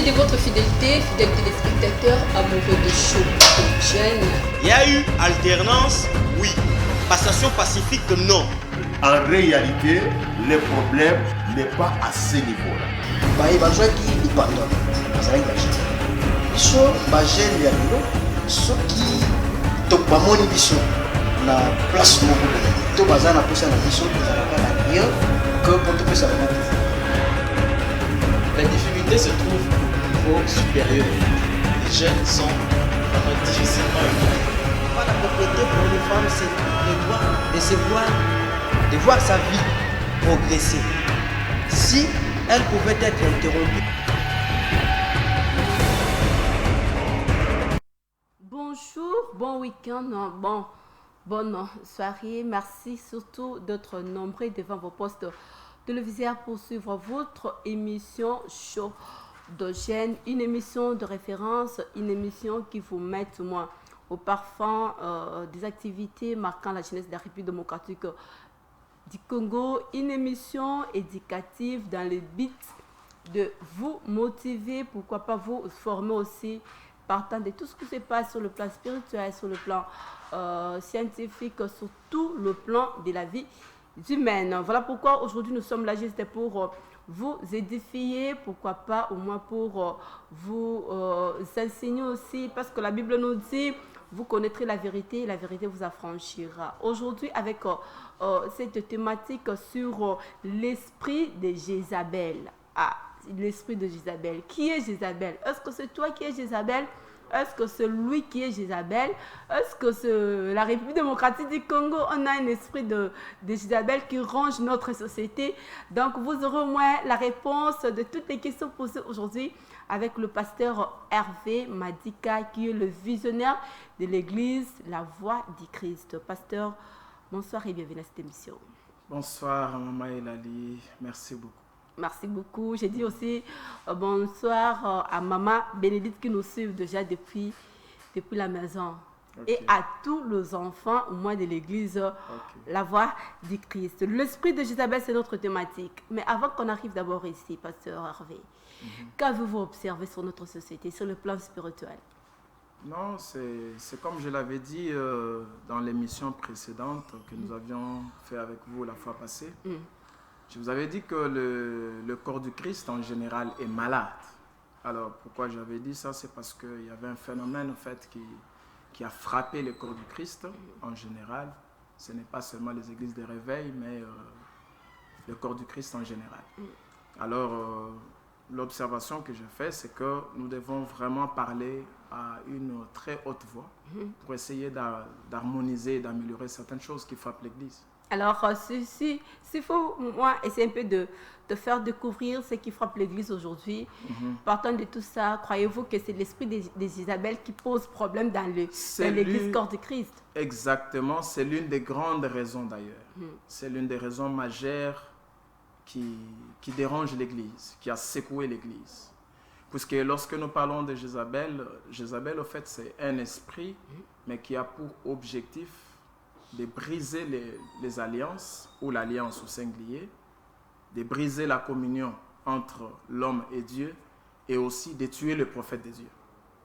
de votre fidélité, fidèles téléspectateurs, amoureux de show Jeune. Il y a eu alternance, oui. Passation pacifique, non. En réalité, le problème n'est pas à ce niveau-là. bazwaki lipanda bazalaki bagene biso bagene ya lelo soki bamoni biso na place moko to baza na posa na biso ezalaka na lien que mpo topesa bango. La difficulté se trouve au niveau supérieur. Les jeunes sont vraiment difficilement éduqués. La propriété pour une femme, c'est de voir sa vie progresser. Si elle pouvait être interrompue. Bonjour, bon week-end, bonne soirée. Merci surtout d'être nombreux devant vos postes téléviseurs pour suivre votre émission Show de Jeune, une émission de référence, une émission qui vous met au parfum des activités marquant la jeunesse de la République démocratique du Congo, une émission éducative dans le but de vous motiver, pourquoi pas vous former aussi, partant de tout ce qui se passe sur le plan spirituel, sur le plan scientifique, sur tout le plan de la vie humaine. Voilà pourquoi aujourd'hui nous sommes là juste pour vous édifier, pourquoi pas au moins pour vous enseigner aussi, parce que la Bible nous dit vous connaîtrez la vérité et la vérité vous affranchira. Aujourd'hui avec cette thématique sur l'esprit de Jézabel. Ah, l'esprit de Jézabel. Qui est Jézabel? Est-ce que c'est toi qui es Jézabel? Est-ce que c'est lui qui est Jézabel? Est-ce que c'est la République démocratique du Congo? On a un esprit de Jézabel qui ronge notre société. Donc vous aurez au moins la réponse de toutes les questions posées aujourd'hui avec le pasteur Hervé Madika qui est le visionnaire de l'église La Voix du Christ. Pasteur, bonsoir et bienvenue à cette émission. Bonsoir Maman Elali, merci beaucoup. Merci beaucoup. J'ai dit aussi bonsoir à Maman Bénédicte qui nous suit déjà depuis la maison. Okay. Et à tous les enfants, au moins de l'église, La Voix du Christ. L'esprit de Jézabel, c'est notre thématique. Mais avant qu'on arrive d'abord ici, pasteur Hervé, qu'avez-vous observé sur notre société, sur le plan spirituel? Non, c'est comme je l'avais dit dans l'émission précédente que nous avions fait avec vous la fois passée. Je vous avais dit que le corps du Christ en général est malade. Alors pourquoi j'avais dit ça? C'est parce qu'il y avait un phénomène en fait qui a frappé le corps du Christ en général. Ce n'est pas seulement les églises de réveil, mais le corps du Christ en général. Alors l'observation que je fais, c'est que nous devons vraiment parler à une très haute voix pour essayer d'harmoniser et d'améliorer certaines choses qui frappent l'Église. Alors, s'il faut, moi, essayer un peu de faire découvrir ce qui frappe l'Église aujourd'hui, partant de tout ça, croyez-vous que c'est l'esprit d'Isabelle qui pose problème dans l'Église corps de Christ? Exactement, c'est l'une des grandes raisons d'ailleurs. C'est l'une des raisons majeures qui dérange l'Église, qui a secoué l'Église. Puisque lorsque nous parlons de Jézabel, Jézabel, au fait, c'est un esprit, mais qui a pour objectif de briser les alliances, ou l'alliance au singulier, de briser la communion entre l'homme et Dieu, et aussi de tuer le prophète de Dieu.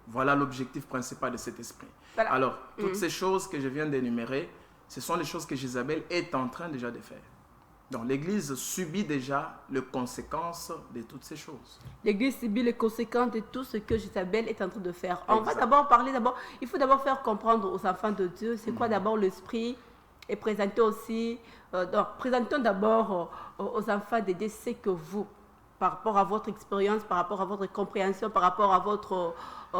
Voilà l'objectif principal de cet esprit. Voilà. Alors, toutes ces choses que je viens d'énumérer, ce sont les choses que Jézabel est en train déjà de faire. Donc, l'Église subit déjà les conséquences de toutes ces choses. L'Église subit les conséquences de tout ce que Jézabel est en train de faire. On va d'abord parler, il faut d'abord faire comprendre aux enfants de Dieu c'est quoi d'abord l'esprit et présenter aussi, présentons d'abord aux enfants de Dieu ce que vous, par rapport à votre expérience, par rapport à votre compréhension, par rapport à votre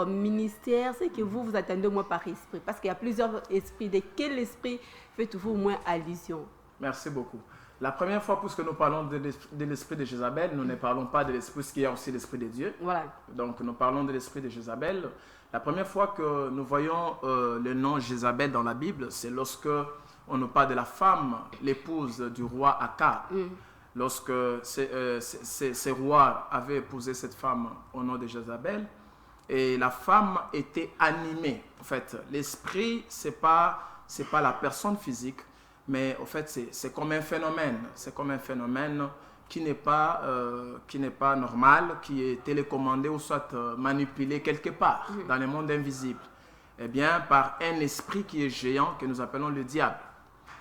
ministère, c'est que vous attendez au moins par esprit. Parce qu'il y a plusieurs esprits. De quel esprit faites-vous au moins allusion? Merci beaucoup. La première fois, puisque nous parlons de l'esprit de Jézabel, nous ne parlons pas de l'esprit, parce qu'il y a aussi l'esprit de Dieu. Voilà. Donc, nous parlons de l'esprit de Jézabel. La première fois que nous voyons le nom Jézabel dans la Bible, c'est lorsque on nous parle de la femme, l'épouse du roi Akab. Lorsque ces rois avaient épousé cette femme au nom de Jézabel, et la femme était animée. En fait, l'esprit, c'est pas la personne physique, mais en fait, c'est comme un phénomène. C'est comme un phénomène qui n'est pas normal, qui est télécommandé ou soit manipulé quelque part dans le monde invisible. Eh bien, par un esprit qui est géant, que nous appelons le diable.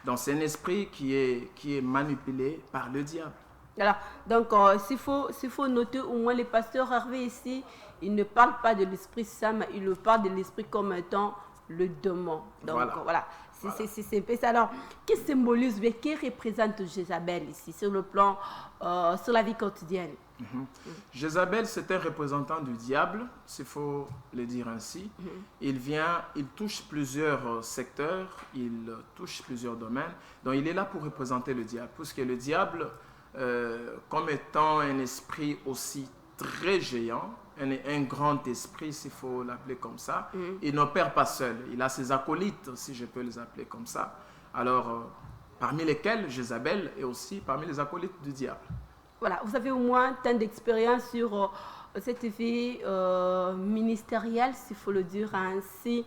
Donc, c'est un esprit qui est manipulé par le diable. Alors, donc, s'il faut noter, au moins, les pasteurs Hervé ici, ils ne parlent pas de l'esprit saint, mais ils le parlent de l'esprit comme étant le démon. Donc, voilà. C'est un peu ça. Alors, qui symbolise, mais qui représente Jézabel ici, sur le plan, sur la vie quotidienne? Jézabel, c'est un représentant du diable, s'il faut le dire ainsi. Il touche plusieurs secteurs, il touche plusieurs domaines. Donc, il est là pour représenter le diable, puisque le diable, comme étant un esprit aussi très géant, un grand esprit, s'il faut l'appeler comme ça, il n'opère pas seul. Il a ses acolytes, si je peux les appeler comme ça. Alors, parmi lesquels Jézabel est aussi parmi les acolytes du diable. Voilà, vous avez au moins tant d'expérience sur cette vie ministérielle, s'il faut le dire ainsi.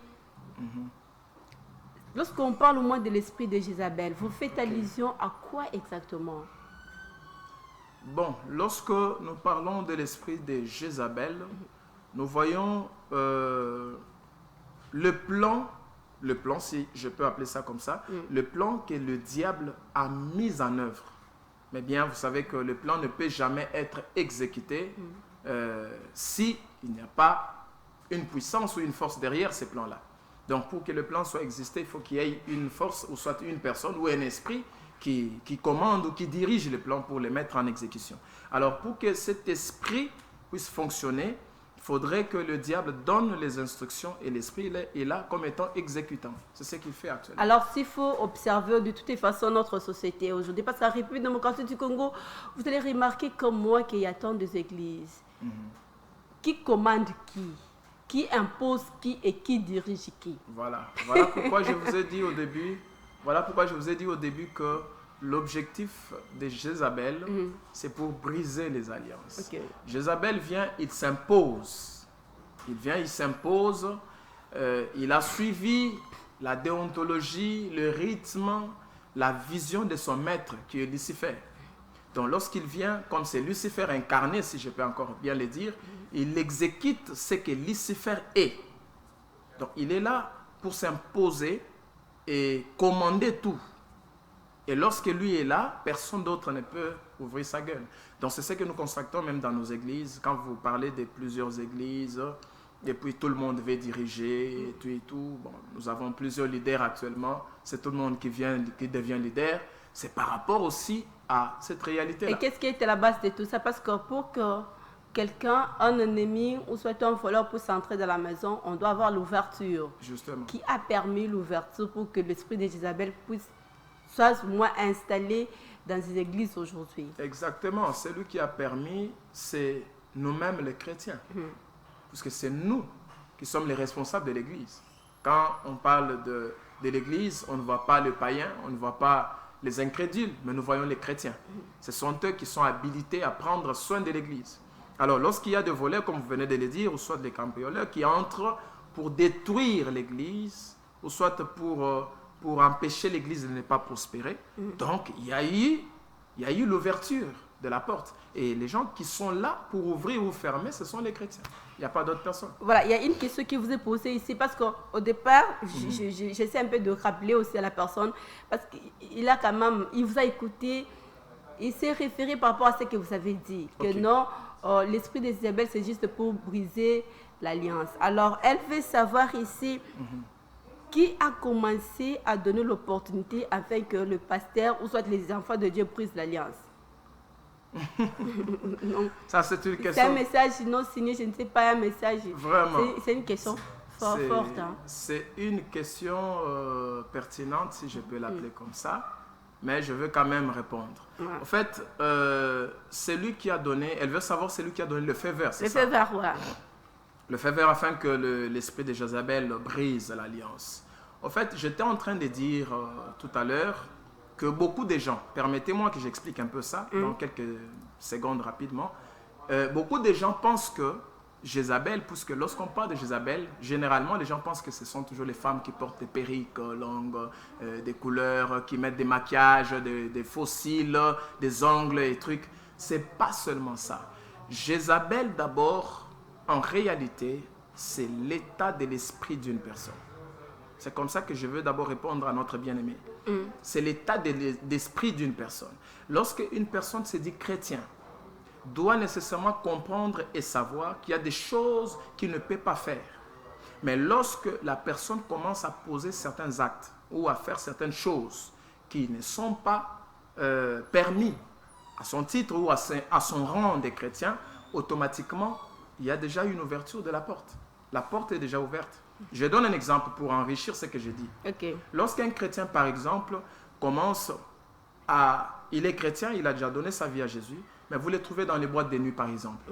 Lorsqu'on parle au moins de l'esprit de Jézabel, vous faites allusion à quoi exactement? Bon, lorsque nous parlons de l'esprit de Jézabel, nous voyons le plan, si je peux appeler ça comme ça, le plan que le diable a mis en œuvre. Mais bien, vous savez que le plan ne peut jamais être exécuté si il n'y a pas une puissance ou une force derrière ces plans-là. Donc, pour que le plan soit existé, il faut qu'il y ait une force, ou soit une personne ou un esprit qui commande ou qui dirige le plan pour les mettre en exécution. Alors, pour que cet esprit puisse fonctionner, il faudrait que le diable donne les instructions et l'esprit est là comme étant exécutant. C'est ce qu'il fait actuellement. Alors, s'il faut observer de toutes les façons notre société aujourd'hui, parce que la République démocratique du Congo, vous allez remarquer comme moi qu'il y a tant d'églises. Qui commande qui? Qui impose qui et qui dirige qui? Voilà pourquoi je vous ai dit au début, que l'objectif de Jézabel, c'est pour briser les alliances. Jézabel vient, il s'impose. Il s'impose. Il a suivi la déontologie, le rythme, la vision de son maître, qui est Lucifer. Donc, lorsqu'il vient, comme c'est Lucifer incarné, si je peux encore bien le dire, il exécute ce que Lucifer est. Donc, il est là pour s'imposer et commander tout. Et lorsque lui est là, personne d'autre ne peut ouvrir sa gueule. Donc, c'est ce que nous constatons même dans nos églises. Quand vous parlez de plusieurs églises, et puis tout le monde veut diriger, et tout et tout. Bon, nous avons plusieurs leaders actuellement. C'est tout le monde qui devient leader. C'est par rapport aussi à cette réalité-là. Et qu'est-ce qui était la base de tout ça? Parce que pour que quelqu'un, un ennemi ou soit un voleur puisse entrer dans la maison, on doit avoir l'ouverture. Justement. Qui a permis l'ouverture pour que l'esprit de Jézabel puisse soit moins installé dans les églises aujourd'hui? Exactement. Celui qui a permis, c'est nous-mêmes les chrétiens. Parce que c'est nous qui sommes les responsables de l'église. Quand on parle de l'église, on ne voit pas le païen, on ne voit pas les incrédules, mais nous voyons les chrétiens. Ce sont eux qui sont habilités à prendre soin de l'église. Alors, lorsqu'il y a des voleurs, comme vous venez de le dire, ou soit des cambrioleurs qui entrent pour détruire l'église, ou soit pour empêcher l'église de ne pas prospérer, donc il y a eu l'ouverture de la porte. Et les gens qui sont là pour ouvrir ou fermer, ce sont les chrétiens. Il n'y a pas d'autres personnes. Voilà, il y a une question qui vous est posée ici, parce qu'au départ, j'essaie un peu de rappeler aussi à la personne, parce qu'il vous a écouté, il s'est référé par rapport à ce que vous avez dit, que non, l'esprit d'Isabelle, c'est juste pour briser l'alliance. Alors, elle veut savoir ici, qui a commencé à donner l'opportunité afin que le pasteur, ou soit les enfants de Dieu, brisent l'alliance? Non. Ça, c'est une question. C'est un message non signé, je ne sais pas, un message. Vraiment. C'est une question forte. Hein. C'est une question pertinente, si je peux l'appeler comme ça, mais je veux quand même répondre. Ouais. En fait, c'est lui qui a donné, elle veut savoir c'est lui qui a donné le feu vert, c'est ça? Le feu vert, oui. Le feu vert afin que l'esprit de Jézabel brise l'alliance. En fait, j'étais en train de dire tout à l'heure que beaucoup de gens, permettez-moi que j'explique un peu ça dans quelques secondes rapidement, beaucoup de gens pensent que Jézabel, puisque lorsqu'on parle de Jézabel, généralement les gens pensent que ce sont toujours les femmes qui portent des perruques longues, des couleurs, qui mettent des maquillages, des faux cils, des ongles et trucs. c'est pas seulement ça. Jézabel, d'abord, en réalité, c'est l'état de l'esprit d'une personne. C'est comme ça que je veux d'abord répondre à notre bien-aimé. C'est l'état d'esprit d'une personne. Lorsque une personne se dit chrétien, doit nécessairement comprendre et savoir qu'il y a des choses qu'il ne peut pas faire. Mais lorsque la personne commence à poser certains actes ou à faire certaines choses qui ne sont pas permis à son titre ou à son rang de chrétien, automatiquement, il y a déjà une ouverture de la porte. La porte est déjà ouverte. Je donne un exemple pour enrichir ce que je dis. Ok. Lorsqu'un chrétien, par exemple, il est chrétien, il a déjà donné sa vie à Jésus, mais vous le trouvez dans les boîtes de nuit, par exemple.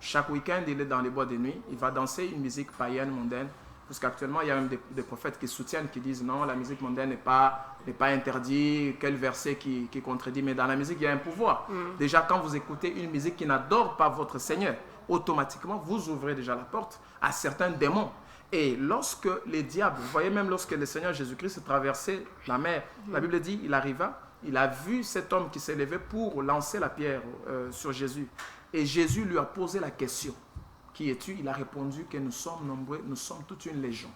Chaque week-end, il est dans les boîtes de nuit, il va danser une musique païenne, mondaine, parce qu'actuellement, il y a même des prophètes qui soutiennent, qui disent non, la musique mondaine n'est pas interdite, quel verset qui contredit, mais dans la musique, il y a un pouvoir. Déjà, quand vous écoutez une musique qui n'adore pas votre Seigneur, automatiquement, vous ouvrez déjà la porte à certains démons. Et lorsque les diables, vous voyez même lorsque le Seigneur Jésus-Christ traversait la mer, la Bible dit, il arriva, il a vu cet homme qui s'est levé pour lancer la pierre sur Jésus. Et Jésus lui a posé la question, qui es-tu? Il a répondu que nous sommes nombreux, nous sommes toute une légion.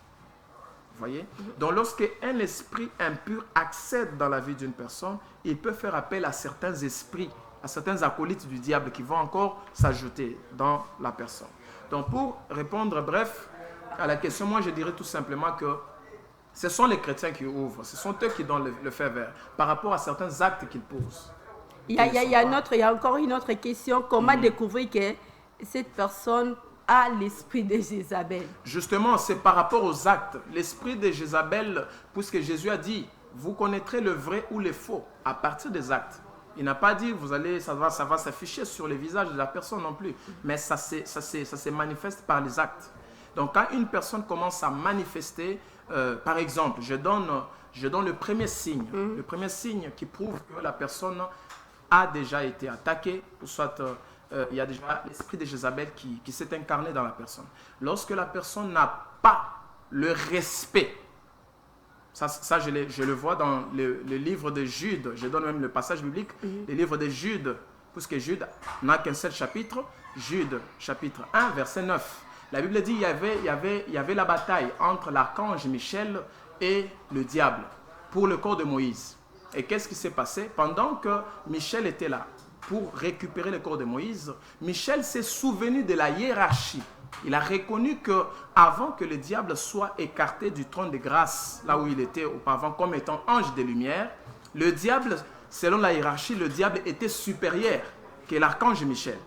Vous voyez? Donc lorsque un esprit impur accède dans la vie d'une personne, il peut faire appel à certains esprits, à certains acolytes du diable qui vont encore s'ajouter dans la personne. Donc pour répondre bref à la question, moi je dirais tout simplement que ce sont les chrétiens qui ouvrent, ce sont eux qui donnent le feu vert par rapport à certains actes qu'ils posent. Il y a encore une autre question. Comment découvrir que cette personne a l'esprit de Jézabel? Justement, c'est par rapport aux actes. L'esprit de Jézabel, puisque Jésus a dit, vous connaîtrez le vrai ou le faux à partir des actes. Il n'a pas dit, ça va s'afficher sur le visage de la personne non plus. Mais ça se manifeste par les actes. Donc, quand une personne commence à manifester, par exemple, je donne le premier signe. Le premier signe qui prouve que la personne a déjà été attaquée, ou soit il y a déjà l'esprit de Jézabel qui s'est incarné dans la personne. Lorsque la personne n'a pas le respect, ça je le vois dans le livre de Jude, je donne même le passage biblique, le livre de Jude, puisque Jude n'a qu'un seul chapitre, Jude chapitre 1, verset 9. La Bible dit qu'il y avait la bataille entre l'archange Michel et le diable pour le corps de Moïse. Et qu'est-ce qui s'est passé? Pendant que Michel était là pour récupérer le corps de Moïse, Michel s'est souvenu de la hiérarchie. Il a reconnu qu'avant que le diable soit écarté du trône de grâce, là où il était auparavant comme étant ange de lumière, le diable, selon la hiérarchie, le diable était supérieur que l'archange Michel.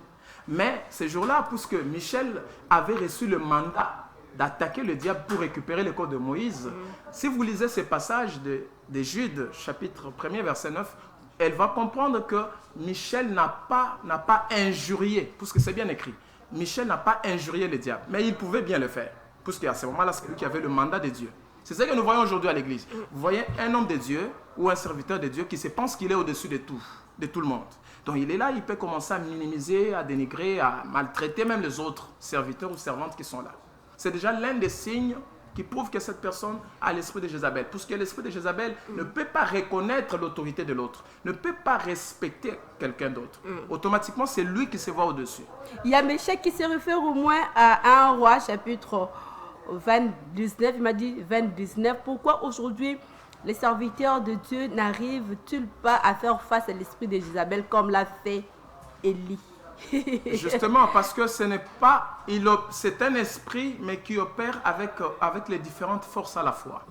Mais ce jour-là, puisque Michel avait reçu le mandat d'attaquer le diable pour récupérer le corps de Moïse, si vous lisez ce passage de Jude, chapitre 1er, verset 9, elle va comprendre que Michel n'a pas injurié, puisque c'est bien écrit. Michel n'a pas injurié le diable, mais il pouvait bien le faire, puisqu'à ce moment-là, c'est lui qui avait le mandat de Dieu. C'est ce que nous voyons aujourd'hui à l'église. Vous voyez un homme de Dieu ou un serviteur de Dieu qui se pense qu'il est au-dessus de tout le monde. Donc il est là, il peut commencer à minimiser, à dénigrer, à maltraiter même les autres serviteurs ou servantes qui sont là. C'est déjà l'un des signes qui prouve que cette personne a l'esprit de Jézabel. Puisque l'esprit de Jézabel ne peut pas reconnaître l'autorité de l'autre, ne peut pas respecter quelqu'un d'autre. Automatiquement, c'est lui qui se voit au-dessus. Il y a Michel qui se réfère au moins à 1 Roi, chapitre 19. Il m'a dit 29. Pourquoi aujourd'hui les serviteurs de Dieu n'arrivent-ils pas à faire face à l'esprit de Jézabel comme l'a fait Élie? Justement, parce que ce n'est pas, c'est un esprit, mais qui opère avec les différentes forces à la fois.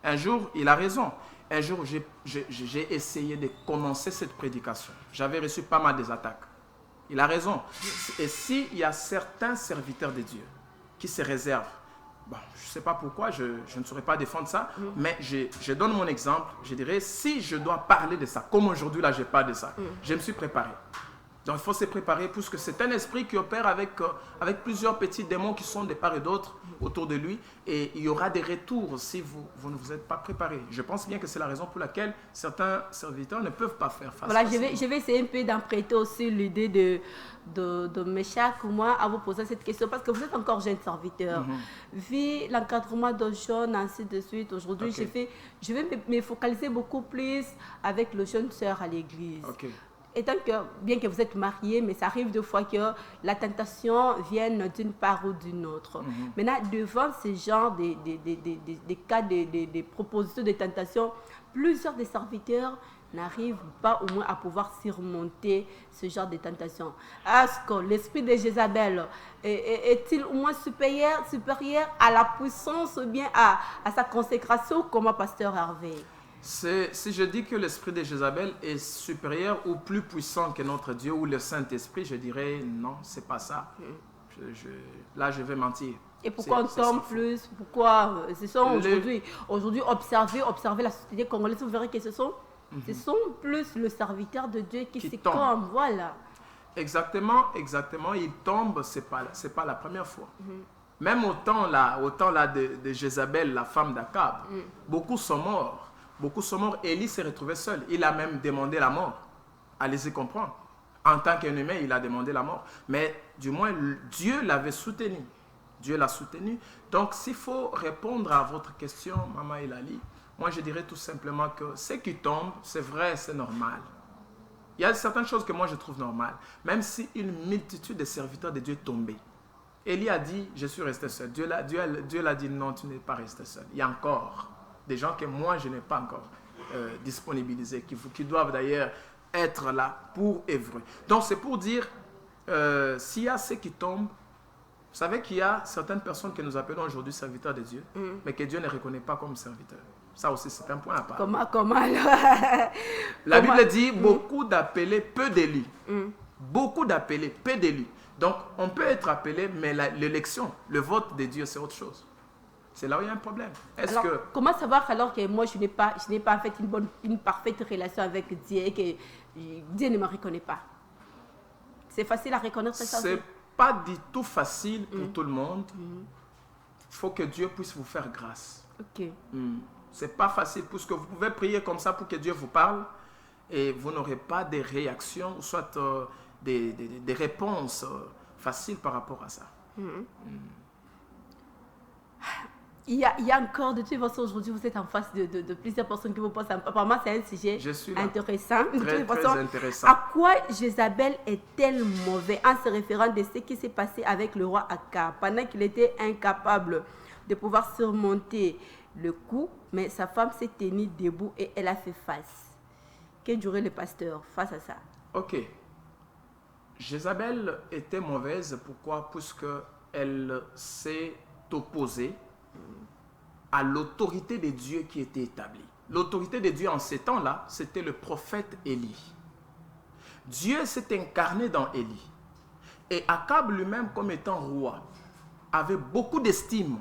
Un jour, il a raison. Un jour, j'ai essayé de commencer cette prédication. J'avais reçu pas mal des attaques. Il a raison. Et s'il y a certains serviteurs de Dieu qui se réservent, bon, je ne sais pas pourquoi, je ne saurais pas défendre ça, mais je donne mon exemple. Je dirais, si je dois parler de ça, comme aujourd'hui, là, je parle de ça, je me suis préparé. Donc, il faut se préparer, puisque c'est un esprit qui opère avec plusieurs petits démons qui sont de part et d'autre autour de lui. Et il y aura des retours si vous ne vous êtes pas préparé. Je pense bien que c'est la raison pour laquelle certains serviteurs ne peuvent pas faire face à ça. Je vais essayer un peu d'emprunter aussi l'idée de Meshach, moi, à vous poser cette question, parce que vous êtes encore jeune serviteur. Vu l'encadrement de jeunes, ainsi de suite, aujourd'hui, je vais me focaliser beaucoup plus avec le jeune sœur à l'église. étant que, bien que vous êtes mariés, mais ça arrive deux fois que la tentation vienne d'une part ou d'une autre. Maintenant, devant ce genre des cas, des propositions de tentation, plusieurs des serviteurs n'arrivent pas au moins à pouvoir surmonter ce genre de tentation. Est-ce que l'esprit de Jézabel est-il au moins supérieur à la puissance ou bien à sa consécration, comme pasteur Hervé? Si je dis que l'esprit de Jézabel est supérieur ou plus puissant que notre Dieu ou le Saint-Esprit, je dirais non, c'est pas ça. Là, je vais mentir. Et pourquoi on tombe plus? Pourquoi ce sont aujourd'hui observez la société congolaise, vous verrez que ce sont plus le serviteur de Dieu qui tombe. Voilà. Exactement, il tombe, c'est pas la première fois. Même au temps là de Jézabel, la femme d'Akab, beaucoup sont morts. Élie s'est retrouvé seul. Il a même demandé la mort. Allez-y comprendre. En tant qu'un il a demandé la mort. Mais du moins, Dieu l'avait soutenu. Dieu l'a soutenu. Donc, s'il faut répondre à votre question, Maman Elali, moi je dirais tout simplement que ce qui tombe, c'est vrai, c'est normal. Il y a certaines choses que moi je trouve normales. Même si une multitude de serviteurs de Dieu tombaient. Élie a dit, je suis resté seul. Dieu l'a dit, non, tu n'es pas resté seul. Il y a encore des gens que moi je n'ai pas encore disponibilisés, qui doivent d'ailleurs être là pour œuvrer. Donc c'est pour dire, s'il y a ceux qui tombent, vous savez qu'il y a certaines personnes que nous appelons aujourd'hui serviteurs de Dieu, mais que Dieu ne reconnaît pas comme serviteurs. Ça aussi c'est un point à part. Comment alors? La Bible dit beaucoup d'appelés, peu d'élus. Beaucoup d'appelés, peu d'élus. Donc on peut être appelé, mais l'élection, le vote de Dieu, c'est autre chose. C'est là où il y a un problème. Comment savoir alors que moi je n'ai pas en fait une parfaite relation avec Dieu et que Dieu ne me reconnaît pas? C'est facile à reconnaître ça? C'est pas du tout facile pour tout le monde. Il faut que Dieu puisse vous faire grâce. Ok. C'est pas facile parce que vous pouvez prier comme ça pour que Dieu vous parle et vous n'aurez pas des réactions ou soit des réponses faciles par rapport à ça. Il y a encore, de toute façon, aujourd'hui, vous êtes en face de plusieurs personnes qui vous posent. Apparemment, c'est un sujet intéressant. Très intéressant. À quoi Jézabel est-elle mauvaise en se référant de ce qui s'est passé avec le roi Akab pendant qu'il était incapable de pouvoir surmonter le coup, mais sa femme s'est tenue debout et elle a fait face. Que dirait le pasteur face à ça? Ok. Jézabel était mauvaise. Pourquoi? Puisqu'elle s'est opposée à l'autorité de Dieu qui était établie. L'autorité de Dieu en ces temps-là, c'était le prophète Élie. Dieu s'est incarné dans Élie. Et Akab lui-même, comme étant roi, avait beaucoup d'estime,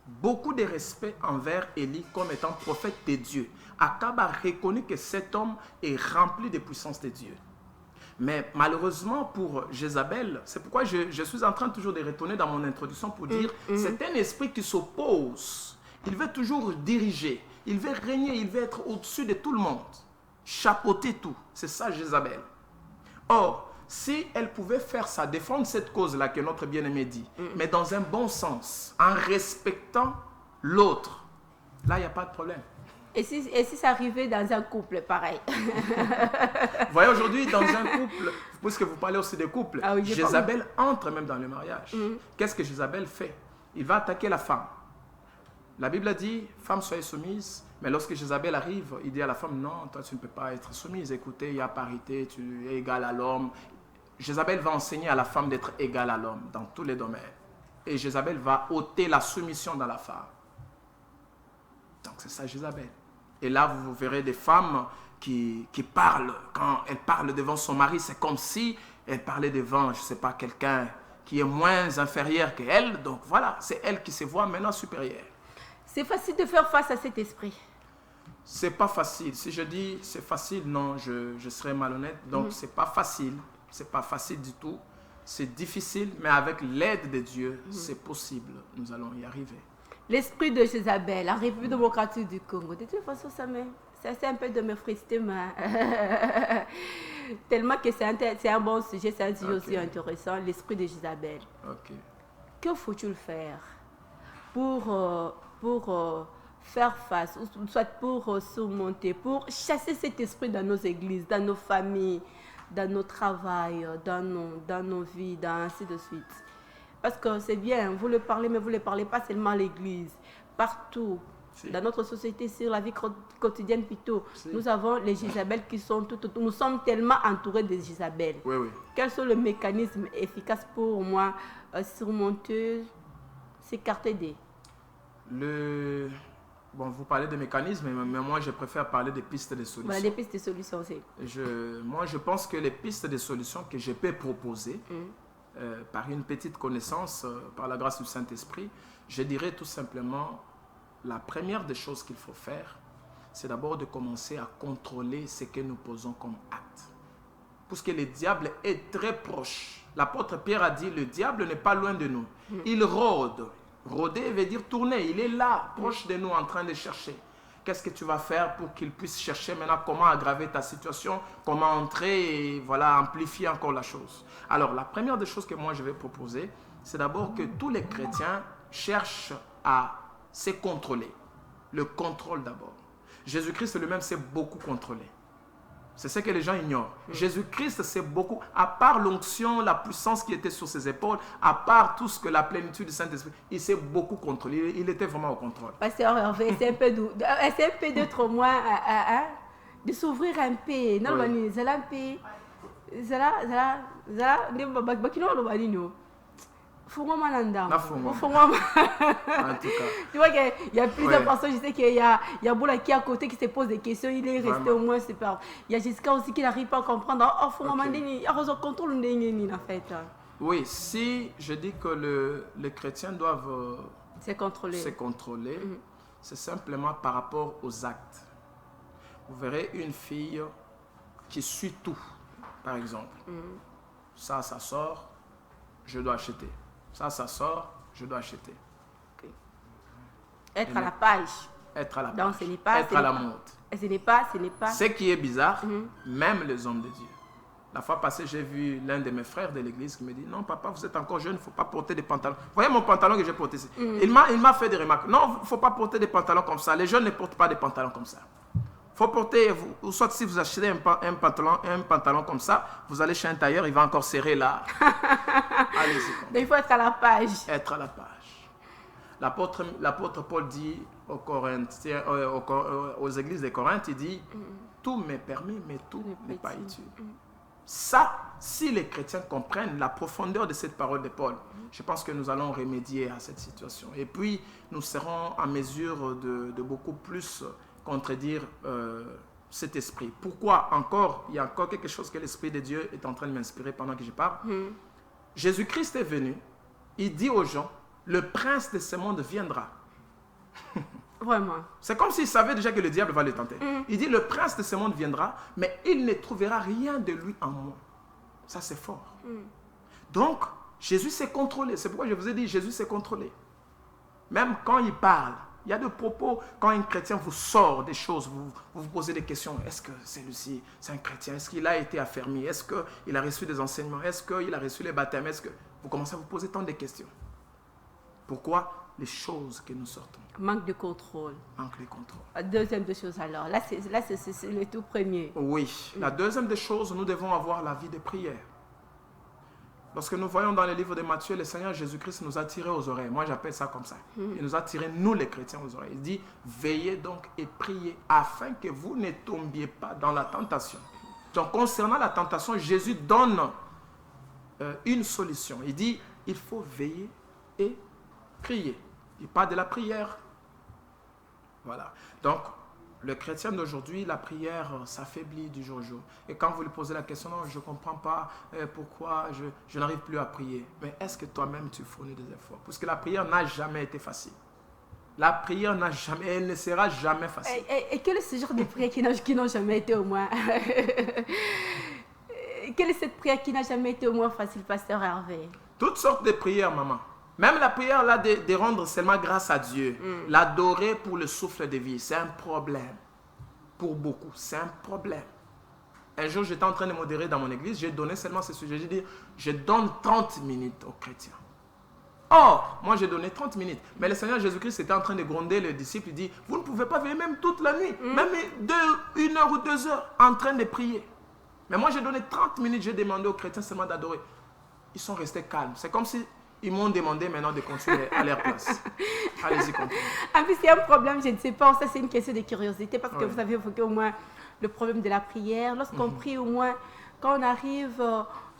beaucoup de respect envers Élie comme étant prophète de Dieu. Akab a reconnu que cet homme est rempli de puissance de Dieu. Mais malheureusement pour Jézabel, c'est pourquoi je suis en train toujours de retourner dans mon introduction pour dire c'est un esprit qui s'oppose. Il veut toujours diriger, il veut régner, il veut être au-dessus de tout le monde, chapeauter tout. C'est ça Jézabel. Or, si elle pouvait faire ça, défendre cette cause-là que notre bien-aimé dit, mais dans un bon sens, en respectant l'autre, là il n'y a pas de problème. Et si ça arrivait dans un couple, pareil? Vous voyez, aujourd'hui, dans un couple, puisque vous parlez aussi des couples, Jézabel entre même dans le mariage. Qu'est-ce que Jézabel fait? Il va attaquer la femme. La Bible dit, femme, soyez soumise. Mais lorsque Jézabel arrive, il dit à la femme, non, toi, tu ne peux pas être soumise. Écoutez, il y a parité, tu es égal à l'homme. Jézabel va enseigner à la femme d'être égale à l'homme dans tous les domaines. Et Jézabel va ôter la soumission dans la femme. Donc, c'est ça, Jézabel. Et là, vous verrez des femmes qui parlent. Quand elles parlent devant son mari, c'est comme si elles parlaient devant, je ne sais pas, quelqu'un qui est moins inférieur qu'elle. Donc voilà, c'est elle qui se voit maintenant supérieure. C'est facile de faire face à cet esprit? C'est pas facile. Si je dis c'est facile, non, je serais malhonnête. Donc c'est pas facile. C'est pas facile du tout. C'est difficile, mais avec l'aide de Dieu, c'est possible. Nous allons y arriver. L'esprit de Jézabel, la République démocratique du Congo. De toute façon, c'est un peu de me frister, mais tellement que c'est un bon sujet, c'est un sujet aussi intéressant, l'esprit de Jézabel. Que faut-il faire pour faire face, ou soit pour surmonter, pour chasser cet esprit dans nos églises, dans nos familles, dans nos travails, dans nos vies, ainsi de suite. Parce que c'est bien, vous le parlez, mais vous ne le parlez pas seulement à l'église. Partout, dans notre société, sur la vie quotidienne plutôt, nous avons les Jézabel qui sont tout autour. Nous sommes tellement entourés des Jézabel. Oui, oui. Quels sont les mécanismes efficaces pour moi surmonter, s'écarter des... Bon, vous parlez de mécanismes, mais moi, je préfère parler des pistes de solutions. Voilà, des pistes de solutions aussi. Moi, je pense que les pistes de solutions que je peux proposer, par une petite connaissance, par la grâce du Saint-Esprit, je dirais tout simplement, la première des choses qu'il faut faire, c'est d'abord de commencer à contrôler ce que nous posons comme acte. Parce que le diable est très proche. L'apôtre Pierre a dit, le diable n'est pas loin de nous. Il rôde. Rôder veut dire tourner. Il est là, proche de nous, en train de chercher. Qu'est-ce que tu vas faire pour qu'il puisse chercher maintenant comment aggraver ta situation, comment entrer et voilà, amplifier encore la chose. Alors, la première des choses que moi je vais proposer, c'est d'abord que tous les chrétiens cherchent à se contrôler. Le contrôle d'abord. Jésus-Christ lui-même s'est beaucoup contrôlé. C'est ce que les gens ignorent. Jésus-Christ s'est beaucoup, à part l'onction, la puissance qui était sur ses épaules, à part tout ce que la plénitude du Saint-Esprit, il s'est beaucoup contrôlé. Il était vraiment au contrôle. Pasteur Hervé, c'est un peu d'être moins, de s'ouvrir un peu. Non, Oui. En tout cas. Tu vois qu'il y a plusieurs Ouais. personnes, je sais qu'il y a Boula qui est à côté qui se pose des questions, il est resté Vraiment. au moins super. Il y a Jessica aussi qui n'arrive pas à comprendre. Oh, faut Ok. un contrôle en fait. Oui, si je dis que les chrétiens doivent C'est contrôlé. se contrôler, c'est simplement par rapport aux actes. Vous verrez une fille qui suit tout, par exemple. Ça sort, je dois acheter. Ça sort, je dois acheter. Être à la page. Être à la Donc, page, ce n'est pas- être ce à n'est la pas- mode. Et ce n'est pas. Ce qui est bizarre, même les hommes de Dieu. La fois passée, j'ai vu l'un de mes frères de l'église qui me dit, non papa, vous êtes encore jeune, il ne faut pas porter des pantalons. Voyez mon pantalon que j'ai porté ici. Il m'a fait des remarques. Non, il ne faut pas porter des pantalons comme ça. Les jeunes ne portent pas des pantalons comme ça. Faut porter, ou soit si vous achetez un pantalon comme ça, vous allez chez un tailleur, il va encore serrer là. Allez-y. Donc, il faut être à la page. Être à la page. L'apôtre Paul dit aux Corinthiens, aux églises de Corinthe, il dit, tout m'est permis, mais tout n'est pas utile. Ça, si les chrétiens comprennent la profondeur de cette parole de Paul, je pense que nous allons remédier à cette situation. Et puis, nous serons en mesure de beaucoup plus contredire cet esprit. Pourquoi encore, il y a encore quelque chose que l'Esprit de Dieu est en train de m'inspirer pendant que je parle. Jésus-Christ est venu, il dit aux gens, le prince de ce monde viendra. Vraiment. C'est comme s'il savait déjà que le diable va le tenter. Il dit, le prince de ce monde viendra, mais il ne trouvera rien de lui en moi. Ça, c'est fort. Donc, Jésus s'est contrôlé. C'est pourquoi je vous ai dit, Jésus s'est contrôlé. Même quand il parle, il y a des propos, quand un chrétien vous sort des choses, vous vous posez des questions. Est-ce que celui-ci, c'est un chrétien? Est-ce qu'il a été affermi? Est-ce qu'il a reçu des enseignements? Est-ce qu'il a reçu les baptêmes? Est-ce que vous commencez à vous poser tant de questions? Pourquoi? Les choses que nous sortons. Manque de contrôle. Manque de contrôle. Deuxième des choses alors. Là, c'est le tout premier. Oui. La deuxième des choses, nous devons avoir la vie de prière. Lorsque nous voyons dans le livre de Matthieu, le Seigneur Jésus-Christ nous a tirés aux oreilles. Moi, j'appelle ça comme ça. Il nous a tirés, nous les chrétiens, aux oreilles. Il dit, veillez donc et priez afin que vous ne tombiez pas dans la tentation. Donc, concernant la tentation, Jésus donne une solution. Il dit, il faut veiller et prier. Il parle de la prière. Voilà. Donc, le chrétien d'aujourd'hui, la prière s'affaiblit du jour au jour. Et quand vous lui posez la question, non, je ne comprends pas pourquoi je n'arrive plus à prier. Mais est-ce que toi-même tu fournis des efforts? Parce que la prière n'a jamais été facile. La prière n'a jamais, elle ne sera jamais facile. Et quel est ce genre de prière qui n'ont jamais été au moins quelle est cette prière qui n'a jamais été au moins facile, pasteur Hervé? Toutes sortes de prières, maman. Même la prière là de rendre seulement grâce à Dieu, l'adorer pour le souffle de vie, c'est un problème. Pour beaucoup, c'est un problème. Un jour, j'étais en train de modérer dans mon église, j'ai donné seulement ce sujet. J'ai dit, je donne 30 minutes aux chrétiens. Or, moi j'ai donné 30 minutes. Mais le Seigneur Jésus-Christ était en train de gronder les disciples. Il dit, vous ne pouvez pas veiller même toute la nuit, même 1 heure ou 2 heures en train de prier. Mais moi, j'ai donné 30 minutes, j'ai demandé aux chrétiens seulement d'adorer. Ils sont restés calmes. C'est comme si ils m'ont demandé maintenant de continuer à leur place. Allez-y, continuez. En plus, il y a un problème, je ne sais pas, ça c'est une question de curiosité, parce que Oui. vous avez évoqué au moins le problème de la prière. Lorsqu'on prie au moins, quand on arrive,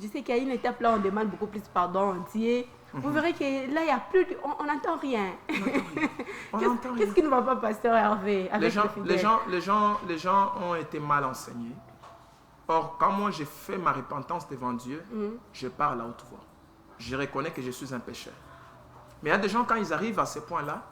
je sais qu'il y a une étape là, on demande beaucoup plus pardon, on dit, vous verrez que là, il n'y a plus, on n'entend rien. On n'entend rien. Qu'est-ce qui ne va pas, pasteur Hervé, avec Les gens ont été mal enseignés. Or, quand moi j'ai fait ma repentance devant Dieu, je parle à haute voix. Je reconnais que je suis un pécheur. Mais il y a des gens, quand ils arrivent à ce point-là,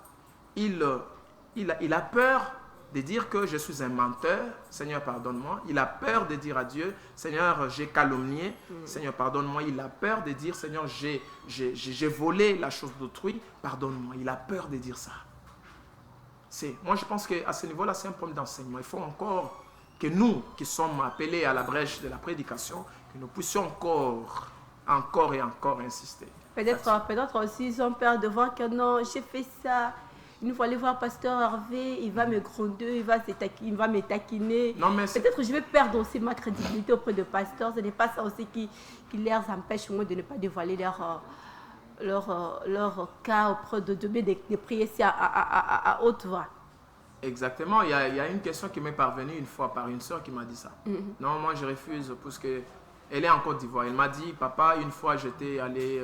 il a peur de dire que je suis un menteur, Seigneur, pardonne-moi. Il a peur de dire à Dieu, Seigneur, j'ai calomnié, Seigneur, pardonne-moi. Il a peur de dire, Seigneur, j'ai volé la chose d'autrui, pardonne-moi. Il a peur de dire ça. Moi, je pense qu'à ce niveau-là, c'est un problème d'enseignement. Il faut encore que nous, qui sommes appelés à la brèche de la prédication, que nous puissions encore et encore insister. Peut-être aussi, ils ont peur de voir que non, j'ai fait ça. Il faut aller voir pasteur Hervé, il va me gronder, il va me taquiner. Peut-être que je vais perdre aussi ma crédibilité auprès de pasteurs. Ce n'est pas ça aussi qui les empêche moi de ne pas dévoiler leur cas auprès de prier à haute voix. Exactement. Il y a une question qui m'est parvenue une fois par une soeur qui m'a dit ça. Non, moi je refuse parce que elle est en Côte d'Ivoire. Elle m'a dit, papa, une fois j'étais allé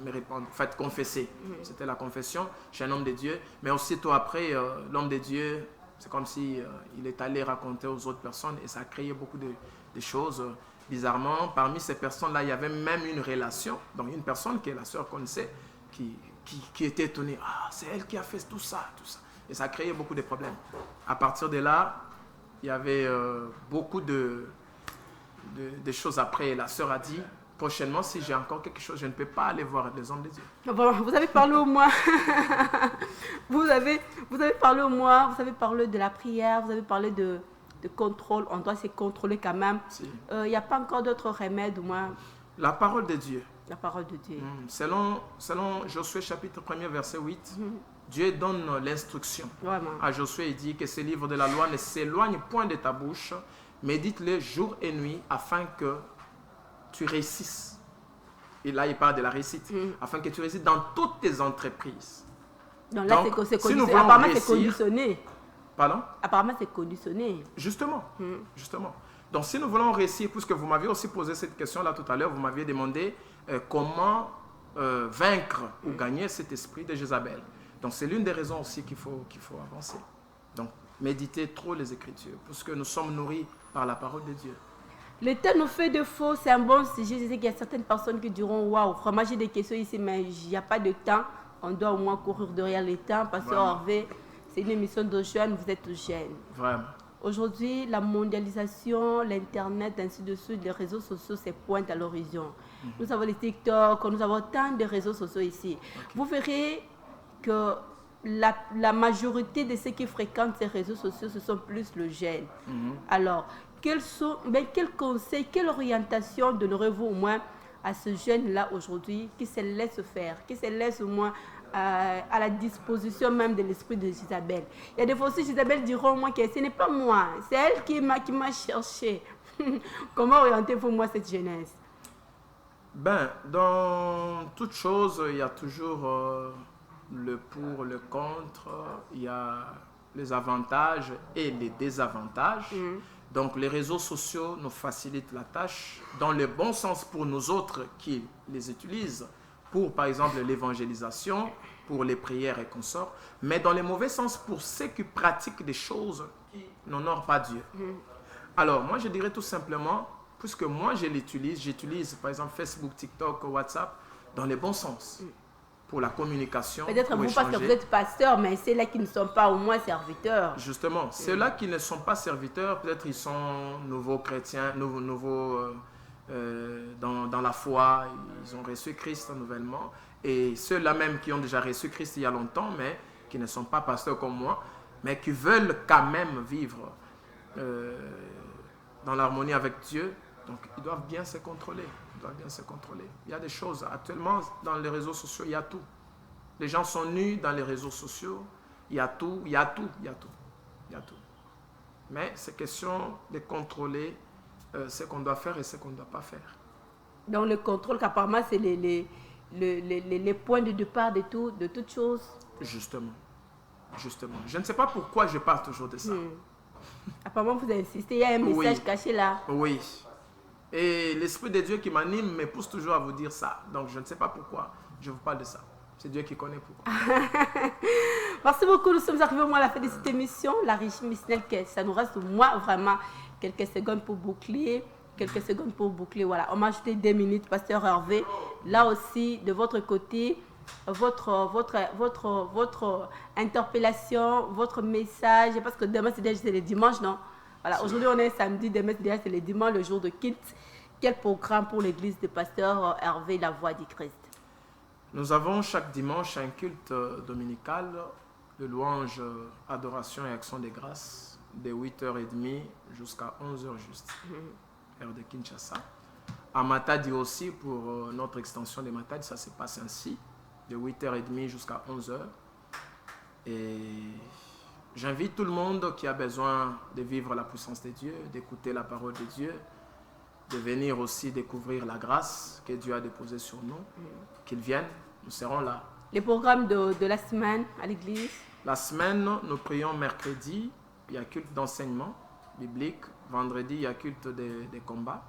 me répandre, confesser. C'était la confession chez un homme de Dieu. Mais aussitôt après, l'homme de Dieu, c'est comme si il est allé raconter aux autres personnes et ça a créé beaucoup de choses. Bizarrement, parmi ces personnes-là, il y avait même une relation. Donc une personne que la sœur connaissait qui était étonnée. Ah, c'est elle qui a fait tout ça, tout ça. Et ça a créé beaucoup de problèmes. À partir de là, il y avait beaucoup de choses après. La sœur a dit, prochainement, si j'ai encore quelque chose, je ne peux pas aller voir les hommes de Dieu. Bon, vous avez parlé au moins. vous avez parlé au moins, vous avez parlé de la prière, vous avez parlé de contrôle. On doit se contrôler quand même. Il n'y a pas encore d'autres remèdes au moins. La parole de Dieu. La parole de Dieu. Selon Josué chapitre 1er verset 8, Dieu donne l'instruction à Josué. Il dit que ce livre de la loi ne s'éloigne point de ta bouche, médite-le jour et nuit afin que tu réussisses. Et là, il parle de la réussite. Afin que tu réussisses dans toutes tes entreprises. Donc là, c'est conditionné. Pardon? Apparemment, c'est conditionné. Justement. Donc, si nous voulons réussir, puisque vous m'aviez aussi posé cette question-là tout à l'heure, vous m'aviez demandé comment vaincre ou gagner cet esprit de Jézabel. Donc, c'est l'une des raisons aussi qu'il faut avancer. Donc, méditer trop les Écritures, puisque nous sommes nourris par la parole de Dieu. Le temps nous fait défaut, c'est un bon sujet. Je sais qu'il y a certaines personnes qui diront, waouh, vraiment j'ai des questions ici, mais il n'y a pas de temps. On doit au moins courir derrière le temps. Parce que Hervé, c'est une émission de jeunes, vous êtes jeunes. Vraiment. Aujourd'hui, la mondialisation, l'Internet, ainsi de suite, les réseaux sociaux, c'est pointe à l'horizon. Nous avons les TikTok, nous avons tant de réseaux sociaux ici. Vous verrez que la majorité de ceux qui fréquentent ces réseaux sociaux, ce sont plus le jeune. Alors, quel conseil, quelle orientation donnerez-vous au moins à ce jeune-là aujourd'hui qui se laisse faire, qui se laisse au moins à la disposition même de l'esprit de Jézabel? Il y a des fois aussi, Jézabel diront au moins que ce n'est pas moi, c'est elle qui m'a cherché. Comment orientez-vous moi cette jeunesse? Dans toute chose, il y a toujours le pour, le contre, il y a les avantages et les désavantages. Donc les réseaux sociaux nous facilitent la tâche dans le bon sens pour nous autres qui les utilisent, pour par exemple l'évangélisation, pour les prières et consorts, mais dans le mauvais sens pour ceux qui pratiquent des choses qui n'honorent pas Dieu. Alors moi je dirais tout simplement, puisque moi j'utilise par exemple Facebook, TikTok, WhatsApp dans le bon sens. Pour la communication. Peut-être vous, parce que vous êtes pasteur, mais ceux-là qui ne sont pas au moins serviteurs. Justement, ceux-là qui ne sont pas serviteurs, peut-être ils sont nouveaux chrétiens, nouveaux dans la foi, ils ont reçu Christ nouvellement. Et ceux-là même qui ont déjà reçu Christ il y a longtemps, mais qui ne sont pas pasteurs comme moi, mais qui veulent quand même vivre dans l'harmonie avec Dieu, donc ils doivent bien se contrôler. Il y a des choses. Actuellement, dans les réseaux sociaux, il y a tout. Les gens sont nus dans les réseaux sociaux. Il y a tout. Mais c'est question de contrôler ce qu'on doit faire et ce qu'on ne doit pas faire. Donc le contrôle, qu'apparemment, c'est les points de départ de toute chose. Justement. Je ne sais pas pourquoi je parle toujours de ça. Apparemment, vous insistez, il y a un message caché là. Oui. Et l'Esprit de Dieu qui m'anime me pousse toujours à vous dire ça. Donc je ne sais pas pourquoi je vous parle de ça. C'est Dieu qui connaît pourquoi. Merci beaucoup. Nous sommes arrivés au moins à la fin de cette émission. La régie missionnelle, ça nous reste au moins vraiment quelques secondes pour boucler. Voilà, on m'a ajouté 2 minutes, Pasteur Hervé. Là aussi, de votre côté, votre interpellation, votre message, parce que demain c'est le dimanche, non? Voilà, aujourd'hui on est samedi, demain c'est le dimanche, le jour de culte. Quel programme pour l'église de Pasteur Hervé, la voix du Christ? Nous avons chaque dimanche un culte dominical de louange, adoration et action de grâce de 8h30 jusqu'à 11h juste, heure de Kinshasa. À Matadi aussi, pour notre extension de Matadi, ça se passe ainsi, de 8h30 jusqu'à 11h. Et j'invite tout le monde qui a besoin de vivre la puissance de Dieu, d'écouter la parole de Dieu, de venir aussi découvrir la grâce que Dieu a déposée sur nous, qu'ils viennent, nous serons là. Les programmes de la semaine à l'église? La semaine, nous prions mercredi, il y a culte d'enseignement biblique. Vendredi, il y a culte des combats.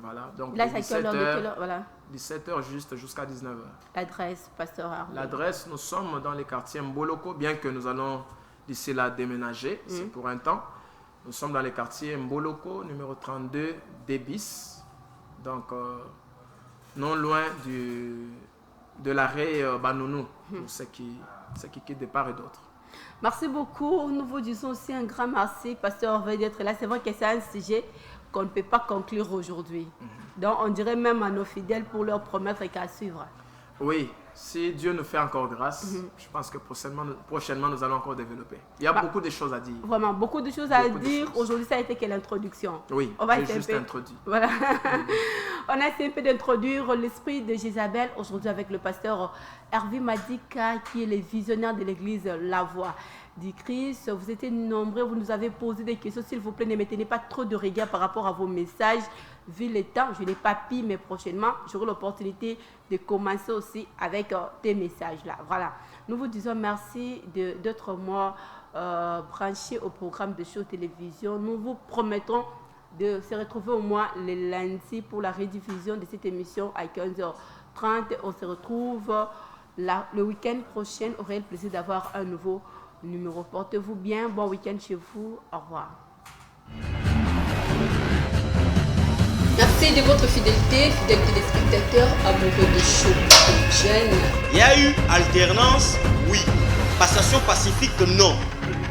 Voilà, donc là, 17h, voilà. 17h juste jusqu'à 19h. L'adresse, Pasteur Hervé. L'adresse, nous sommes dans les quartiers Mboloko, bien que nous allons d'ici là déménager, c'est pour un temps. Nous sommes dans les quartiers Mboloko, numéro 32, Débis. Donc, non loin de l'arrêt Banounou, pour ceux qui quittent de part et d'autre. Merci beaucoup. Nous vous disons aussi un grand merci, Pasteur Hervé, d'être là. C'est vrai que c'est un sujet qu'on ne peut pas conclure aujourd'hui. Donc, on dirait même à nos fidèles pour leur promettre qu'à suivre. Oui, si Dieu nous fait encore grâce, je pense que prochainement, nous allons encore développer. Il y a beaucoup de choses à dire. Vraiment, beaucoup de choses à dire. Aujourd'hui, ça a été que l'introduction. Oui, on va j'ai juste introduit. Voilà. On a essayé un peu d'introduire l'esprit de Jézabel aujourd'hui avec le pasteur Hervé Madika, qui est le visionnaire de l'église La Voix du Christ. Vous étiez nombreux, vous nous avez posé des questions. S'il vous plaît, ne mettez pas trop de regard par rapport à vos messages. Vu le temps, je n'ai pas pu, mais prochainement, j'aurai l'opportunité de commencer aussi avec des messages-là. Voilà. Nous vous disons merci d'être branchés au programme de Show Télévision. Nous vous promettons de se retrouver au moins le lundi pour la rediffusion de cette émission à 15h30. On se retrouve le week-end prochain. On aura le plaisir d'avoir un nouveau numéro. Portez-vous bien. Bon week-end chez vous. Au revoir. Merci de votre fidélité, fidèles téléspectateurs, amoureux de Show Télévision. Il y a eu alternance, oui. Passation pacifique, non.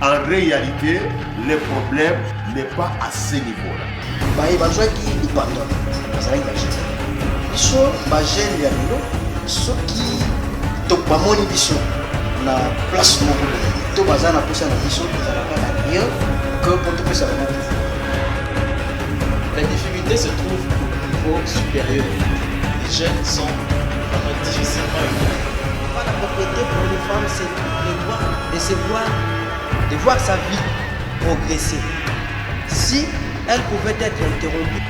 En réalité, le problème n'est pas à ce niveau-là. bazwaki ipanda bazalaki bagene biso bagene ya lelo soki bamoni biso na place moko to baza na posa na biso tozalaka na rien que pour topesa bango pouvoir. La difficulté se trouve au niveau supérieur. Les jeunes sont vraiment difficilement éduqués. La propriété pour une femme, c'est de voir sa vie progresser. Si elle pouvait être interrompue